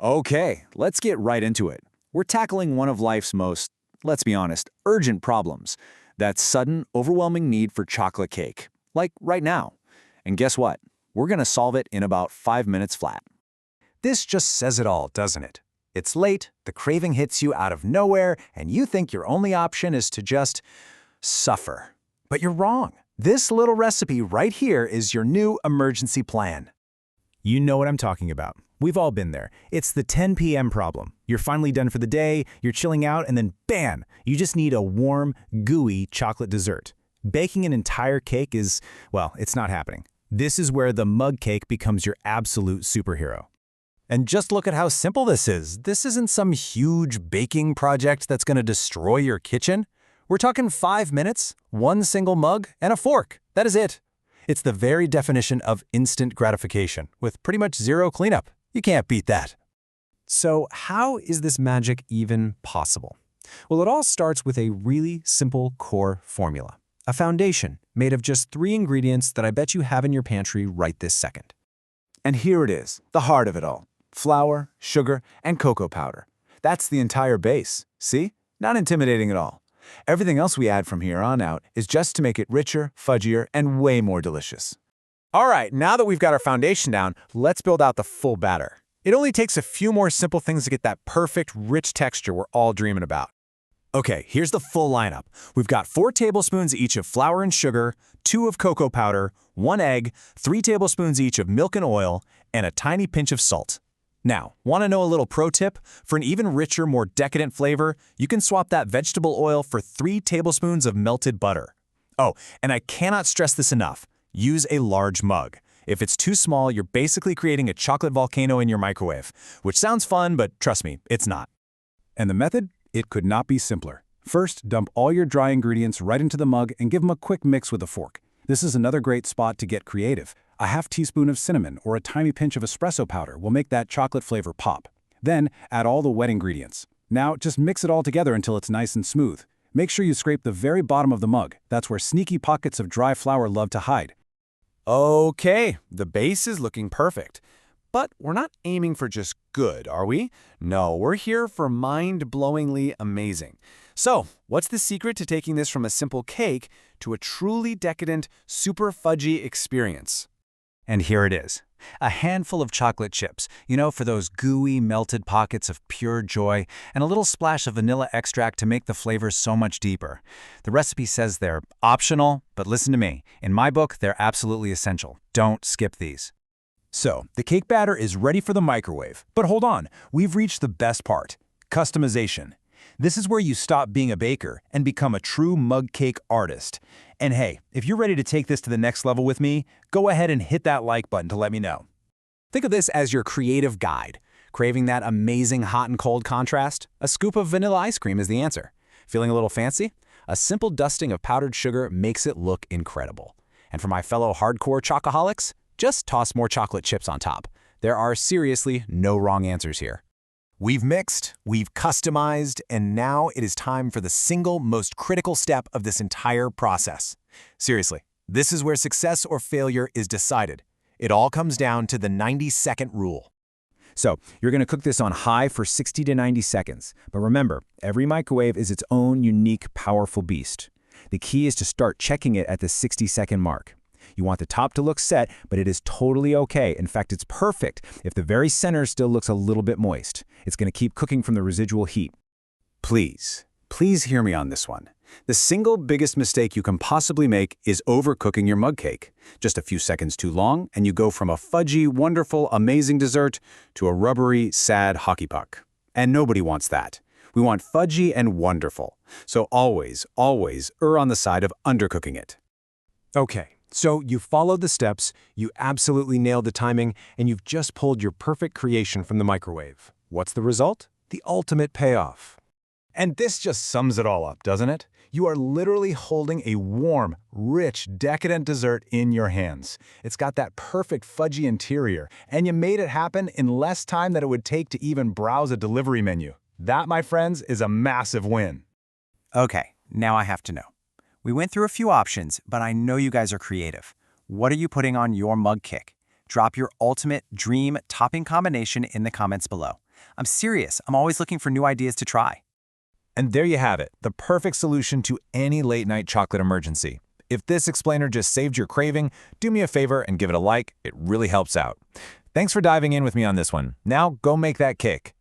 Okay, let's get right into it. We're tackling one of life's most, let's be honest, urgent problems. That sudden, overwhelming need for chocolate cake. Like right now. And guess what? We're gonna solve it in about 5 minutes flat. This just says it all, doesn't it? It's late, the craving hits you out of nowhere, and you think your only option is to just suffer. But you're wrong. This little recipe right here is your new emergency plan. You know what I'm talking about. We've all been there. It's the 10 p.m. problem. You're finally done for the day, you're chilling out, and then bam! You just need a warm, gooey chocolate dessert. Baking an entire cake is, well, it's not happening. This is where the mug cake becomes your absolute superhero. And just look at how simple this is. This isn't some huge baking project that's going to destroy your kitchen. We're talking 5 minutes, one single mug, and a fork. That is it. It's the very definition of instant gratification, with pretty much zero cleanup. You can't beat that. So how is this magic even possible? Well, it all starts with a really simple core formula. A foundation made of just 3 ingredients that I bet you have in your pantry right this second. And here it is, the heart of it all. Flour, sugar, and cocoa powder. That's the entire base. See? Not intimidating at all. Everything else we add from here on out is just to make it richer, fudgier, and way more delicious. All right, now that we've got our foundation down, let's build out the full batter. It only takes a few more simple things to get that perfect, rich texture we're all dreaming about. Okay, here's the full lineup. We've got 4 tablespoons each of flour and sugar, 2 of cocoa powder, 1 egg, 3 tablespoons each of milk and oil, and a tiny pinch of salt. Now, want to know a little pro tip? For an even richer, more decadent flavor, you can swap that vegetable oil for 3 tablespoons of melted butter. Oh, and I cannot stress this enough. Use a large mug. If it's too small, you're basically creating a chocolate volcano in your microwave, which sounds fun, but trust me, it's not. And the method? It could not be simpler. First, dump all your dry ingredients right into the mug and give them a quick mix with a fork. This is another great spot to get creative. A half teaspoon of cinnamon or a tiny pinch of espresso powder will make that chocolate flavor pop. Then, add all the wet ingredients. Now, just mix it all together until it's nice and smooth. Make sure you scrape the very bottom of the mug. That's where sneaky pockets of dry flour love to hide. Okay, the base is looking perfect. But we're not aiming for just good, are we? No, we're here for mind-blowingly amazing. So, what's the secret to taking this from a simple cake to a truly decadent, super fudgy experience? And here it is. A handful of chocolate chips, for those gooey, melted pockets of pure joy, and a little splash of vanilla extract to make the flavors so much deeper. The recipe says they're optional, but listen to me. In my book, they're absolutely essential. Don't skip these. So, the cake batter is ready for the microwave. But hold on, we've reached the best part, customization. This is where you stop being a baker and become a true mug cake artist. And hey, if you're ready to take this to the next level with me, go ahead and hit that like button to let me know. Think of this as your creative guide. Craving that amazing hot and cold contrast? A scoop of vanilla ice cream is the answer. Feeling a little fancy? A simple dusting of powdered sugar makes it look incredible. And for my fellow hardcore chocoholics, just toss more chocolate chips on top. There are seriously no wrong answers here. We've mixed, we've customized, and now it is time for the single most critical step of this entire process. Seriously, this is where success or failure is decided. It all comes down to the 90-second rule. So, you're going to cook this on high for 60 to 90 seconds. But remember, every microwave is its own unique, powerful beast. The key is to start checking it at the 60-second mark. You want the top to look set, but it is totally okay. In fact, it's perfect if the very center still looks a little bit moist. It's going to keep cooking from the residual heat. Please hear me on this one. The single biggest mistake you can possibly make is overcooking your mug cake. Just a few seconds too long, and you go from a fudgy, wonderful, amazing dessert to a rubbery, sad hockey puck. And nobody wants that. We want fudgy and wonderful. So always err on the side of undercooking it. Okay. So you followed the steps, you absolutely nailed the timing, and you've just pulled your perfect creation from the microwave. What's the result? The ultimate payoff. And this just sums it all up, doesn't it? You are literally holding a warm, rich, decadent dessert in your hands. It's got that perfect fudgy interior, and you made it happen in less time than it would take to even browse a delivery menu. That, my friends, is a massive win. Okay, now I have to know. We went through a few options, but I know you guys are creative. What are you putting on your mug cake? Drop your ultimate dream topping combination in the comments below. I'm serious. I'm always looking for new ideas to try. And there you have it, the perfect solution to any late-night chocolate emergency. If this explainer just saved your craving, do me a favor and give it a like. It really helps out. Thanks for diving in with me on this one. Now go make that cake.